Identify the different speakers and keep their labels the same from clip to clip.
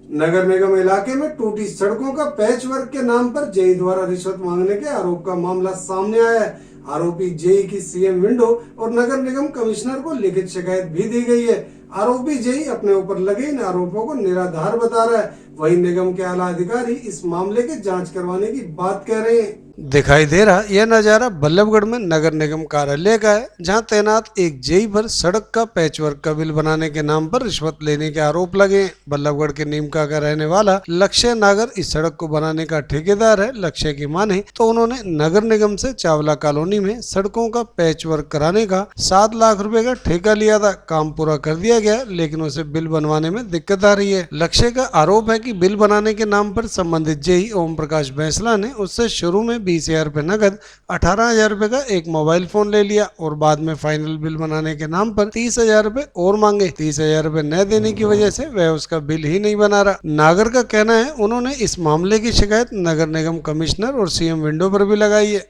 Speaker 1: नगर निगम इलाके में टूटी सड़कों का पैच वर्क के नाम पर जेई द्वारा रिश्वत मांगने के आरोप का मामला सामने आया है। आरोपी जेई की सीएम विंडो और नगर निगम कमिश्नर को लिखित शिकायत भी दी गई है। आरोपी जेई अपने ऊपर लगे इन आरोपों को निराधार बता रहा है। वहीं निगम के आला अधिकारी इस मामले की जांच करवाने की बात कह रहे हैं। दिखाई दे रहा यह नजारा बल्लभगढ़ में नगर निगम कार्यालय का है, जहां तैनात एक जेई पर सड़क का पैचवर्क का बिल बनाने के नाम पर रिश्वत लेने के आरोप लगे। बल्लभगढ़ के नीमका का रहने वाला लक्ष्य नागर इस सड़क को बनाने का ठेकेदार है। लक्ष्य की माने तो उन्होंने नगर निगम से चावला कॉलोनी में सड़कों का पैचवर्क कराने का 7 लाख रुपए का ठेका लिया था। काम पूरा कर दिया गया, लेकिन उसे बिल बनवाने में दिक्कत आ रही है। लक्ष्य का आरोप है कि बिल बनाने के नाम पर संबंधित जेई ओम प्रकाश बैंसला ने उससे शुरू में 20,000 रुपए नगद, 18,000 रुपए का एक मोबाइल फोन ले लिया और बाद में फाइनल बिल बनाने के नाम पर 30,000 रुपए और मांगे। 30,000 रुपए न देने की वजह से वह उसका बिल ही नहीं बना रहा। नागर का कहना है उन्होंने इस मामले की शिकायत नगर निगम कमिश्नर और सीएम विंडो पर भी लगाई है।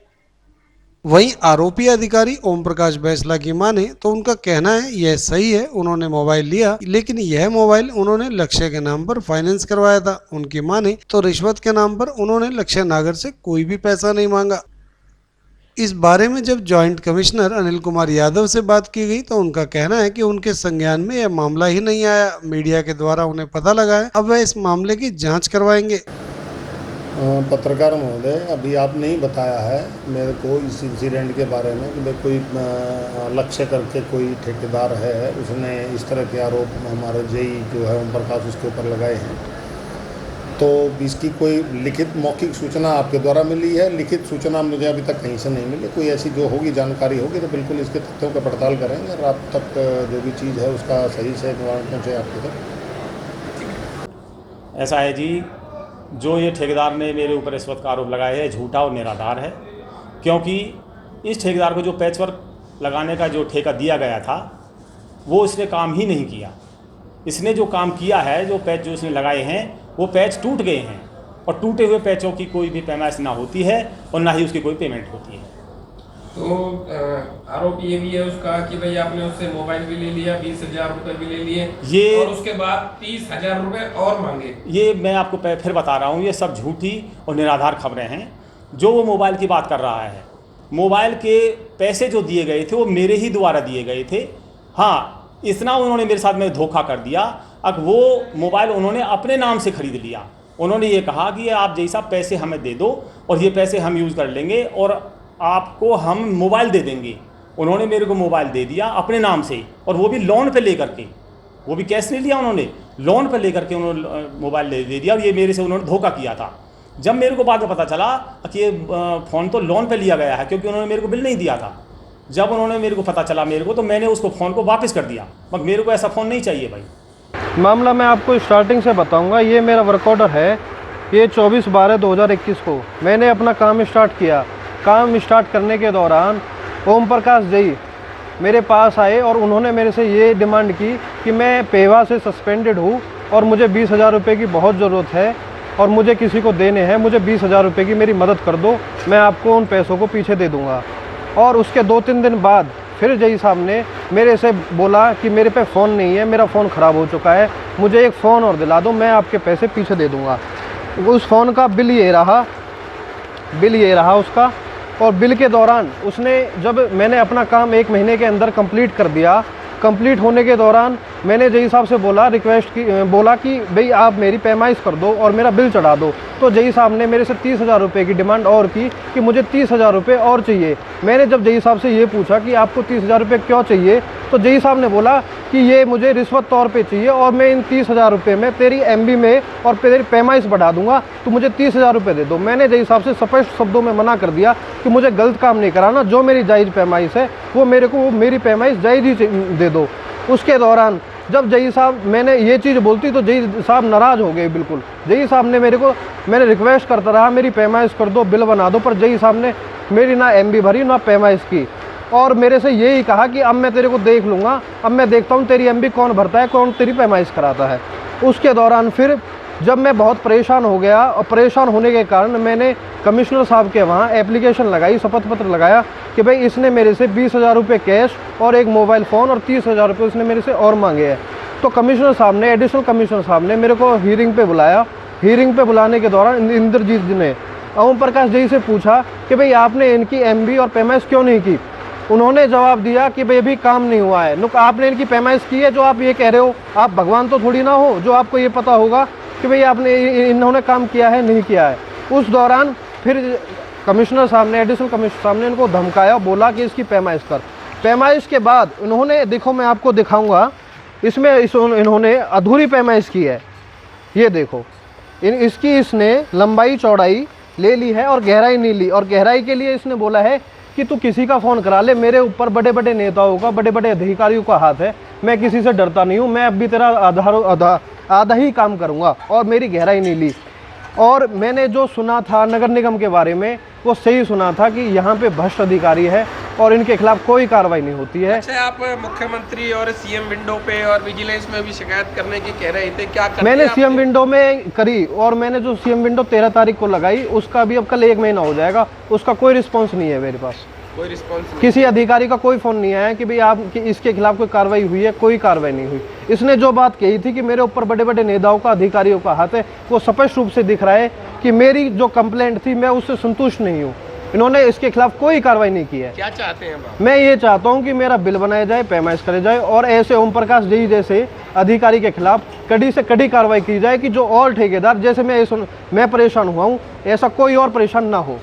Speaker 1: वहीं आरोपी अधिकारी ओम प्रकाश बैंसला की माने तो उनका कहना है यह सही है, उन्होंने मोबाइल लिया, लेकिन यह मोबाइल उन्होंने लक्ष्य के नाम पर फाइनेंस करवाया था। उनकी माने तो रिश्वत के नाम पर उन्होंने लक्ष्य नागर से कोई भी पैसा नहीं मांगा। इस बारे में जब जॉइंट कमिश्नर अनिल कुमार यादव से बात की गई तो उनका कहना है कि उनके संज्ञान में यह मामला ही नहीं आया, मीडिया के द्वारा उन्हें पता लगा है, अब वह इस मामले की जाँच करवाएंगे।
Speaker 2: पत्रकार महोदय, अभी आपने ही बताया है मेरे को इस इंसिडेंट के बारे में कि भाई कोई लक्ष्य करके कोई ठेकेदार है, उसने इस तरह के आरोप हमारे जेई जो है ओम प्रकाश उसके ऊपर लगाए हैं। तो इसकी कोई लिखित मौखिक सूचना आपके द्वारा मिली है? लिखित सूचना मुझे अभी तक कहीं से नहीं मिली। कोई ऐसी जो होगी जानकारी होगी तो बिल्कुल इसके तथ्यों का पड़ताल करेंगे और आप तक जो भी चीज़ है उसका सही से निवारण पहुँचे आपके तक।
Speaker 3: ऐसा है जी, जो ये ठेकेदार ने मेरे ऊपर रिश्वत का आरोप लगाया है झूठा और निराधार है, क्योंकि इस ठेकेदार को जो पैचवर्क लगाने का जो ठेका दिया गया था वो इसने काम ही नहीं किया। इसने जो काम किया है, जो पैच जो इसने लगाए हैं वो पैच टूट गए हैं और टूटे हुए पैचों की कोई भी पैमाइश ना होती है और ना ही उसकी कोई पेमेंट होती है।
Speaker 4: तो आरोप ये भी है उसका कि भाई आपने उससे मोबाइल भी ले लिया, 20,000 रुपए भी ले लिए, ये और उसके बाद 30,000 रुपए और मांगे।
Speaker 3: ये मैं आपको फिर बता रहा हूँ, ये सब झूठी और निराधार खबरें हैं। जो वो मोबाइल की बात कर रहा है, मोबाइल के पैसे जो दिए गए थे वो मेरे ही द्वारा दिए गए थे। हाँ, इतना उन्होंने मेरे साथ में धोखा कर दिया। अब वो मोबाइल उन्होंने अपने नाम से खरीद लिया। उन्होंने ये कहा कि आप जैसा पैसे हमें दे दो और ये पैसे हम यूज़ कर लेंगे और आपको हम मोबाइल दे देंगे। उन्होंने मेरे को मोबाइल दे दिया अपने नाम से, और वो भी लोन पे लेकर के, वो भी कैश नहीं लिया, उन्होंने लोन पे लेकर के उन्होंने मोबाइल दे दिया। और ये मेरे से उन्होंने धोखा किया था। जब मेरे को बाद में पता चला कि ये फ़ोन तो लोन पे लिया गया है, क्योंकि उन्होंने मेरे को बिल नहीं दिया था। जब उन्होंने मेरे को पता चला मेरे को, तो मैंने उसको फ़ोन को वापस कर दिया। मगर मेरे को ऐसा फ़ोन नहीं चाहिए भाई।
Speaker 5: मामला मैं आपको स्टार्टिंग से बताऊंगा। ये मेरा वर्क ऑर्डर है, ये 24/12/2021 को मैंने अपना काम स्टार्ट किया। काम स्टार्ट करने के दौरान ओम प्रकाश जेई मेरे पास आए और उन्होंने मेरे से ये डिमांड की कि मैं पेवा से सस्पेंडेड हूँ और मुझे 20,000 रुपये की बहुत ज़रूरत है और मुझे किसी को देने हैं, मुझे 20,000 रुपये की मेरी मदद कर दो, मैं आपको उन पैसों को पीछे दे दूँगा। और उसके 2-3 दिन बाद फिर जेई साहब ने मेरे से बोला कि मेरे पे फ़ोन नहीं है, मेरा फ़ोन ख़राब हो चुका है, मुझे एक फ़ोन और दिला दो, मैं आपके पैसे पीछे दे दूँगा। उस फ़ोन का बिल ये रहा उसका। और बिल के दौरान उसने, जब मैंने अपना काम 1 महीने के अंदर कंप्लीट कर दिया, कंप्लीट होने के दौरान मैंने जेई साहब से बोला कि भाई आप मेरी पैमाइश कर दो और मेरा बिल चढ़ा दो। तो जेई साहब ने मेरे से 30,000 रुपये की डिमांड और की कि मुझे 30,000 रुपये और चाहिए। मैंने जब जेई साहब से ये पूछा कि आपको 30,000 रुपये क्यों चाहिए, तो जेई साहब ने बोला कि ये मुझे रिश्वत तौर पे चाहिए और मैं इन 30,000 रुपये में तेरी MB में और तेरी पैमाइश बढ़ा दूंगा, तो मुझे 30,000 रुपये दे दो। मैंने जेई साहब से स्पष्ट शब्दों में मना कर दिया कि मुझे गलत काम नहीं कराना, जो मेरी जायज़ पैमाइश है वो मेरे को मेरी पैमाइश जायज़ ही दे दो। उसके दौरान जब जेई साहब मैंने ये चीज़ बोलती तो जेई साहब नाराज़ हो गए बिल्कुल। जेई साहब ने मैंने रिक्वेस्ट करता रहा मेरी पैमाइश कर दो, बिल बना दो, पर जेई साहब ने मेरी ना MB भरी ना पैमाइश की और मेरे से यही कहा कि अब मैं तेरे को देख लूँगा, अब मैं देखता हूँ तेरी MB कौन भरता है, कौन तेरी पैमाइश कराता है। उसके दौरान फिर जब मैं बहुत परेशान हो गया और परेशान होने के कारण मैंने कमिश्नर साहब के वहाँ एप्लीकेशन लगाई, शपथ पत्र लगाया कि भाई इसने मेरे से 20,000 रुपये कैश और एक मोबाइल फ़ोन और 30,000 रुपये उसने मेरे से और मांगे हैं। तो कमिश्नर साहब ने, एडिशनल कमिश्नर साहब ने मेरे को हीयरिंग पे बुलाया। हीयरिंग पे बुलाने के दौरान इंद्रजीत जी ने ओम प्रकाश जी से पूछा कि भाई आपने इनकी एमबी और पेमेंट्स क्यों नहीं की। उन्होंने जवाब दिया कि भाई अभी काम नहीं हुआ है। नुक आपने इनकी पेमेंट्स की है जो आप ये कह रहे हो? आप भगवान तो थोड़ी ना हो जो आपको ये पता होगा कि भाई आपने इन्होंने काम किया है नहीं किया है। उस दौरान फिर कमिश्नर साहब ने, एडिशनल कमिश्नर साहब ने इनको धमकाया, बोला कि इसकी पैमाइश कर। पैमाइश के बाद इन्होंने, देखो मैं आपको दिखाऊंगा, इसमें इन्होंने अधूरी पैमाइश की है। ये देखो इसकी इसने लंबाई चौड़ाई ले ली है और गहराई नहीं ली। और गहराई के लिए इसने बोला है कि तू किसी का फ़ोन करा ले, मेरे ऊपर बड़े बड़े नेताओं का, बड़े बड़े अधिकारियों का हाथ है, मैं किसी से डरता नहीं हूँ, मैं अब भी तेरा आधा ही काम करूँगा। और मेरी गहराई नहीं ली। और मैंने जो सुना था नगर निगम के बारे में वो सही सुना था कि यहाँ पे भ्रष्ट अधिकारी है और इनके खिलाफ कोई कार्रवाई नहीं होती है।
Speaker 4: अच्छा, आप मुख्यमंत्री और सीएम विंडो पे और विजिलेंस में भी शिकायत करने की कह रहे थे, क्या करते?
Speaker 5: मैंने सीएम विंडो में करी और मैंने जो सीएम विंडो 13 तारीख को लगाई उसका भी अब कल 1 महीना हो जाएगा, उसका कोई रिस्पॉन्स नहीं है मेरे पास।
Speaker 4: कोई रिस्पॉन्स नहीं?
Speaker 5: किसी अधिकारी का कोई फ़ोन नहीं आया कि भाई आप कि इसके खिलाफ कोई कार्रवाई हुई है, कोई कार्रवाई नहीं हुई। इसने जो बात कही थी कि मेरे ऊपर बड़े बड़े नेताओं का, अधिकारियों का हाथ है, वो स्पष्ट रूप से दिख रहा है कि मेरी जो कंप्लेंट थी मैं उससे संतुष्ट नहीं हूँ। इन्होंने इसके खिलाफ कोई कार्रवाई नहीं की है।
Speaker 4: क्या चाहते हैं आप?
Speaker 5: मैं ये चाहता हूँ कि मेरा बिल बनाया जाए, पैमाइश करे जाए और ऐसे ओम प्रकाश जी जैसे अधिकारी के खिलाफ कड़ी से कड़ी कार्रवाई की जाए कि जो और ठेकेदार, जैसे मैं परेशान हुआ हूँ, ऐसा कोई और परेशान ना हो।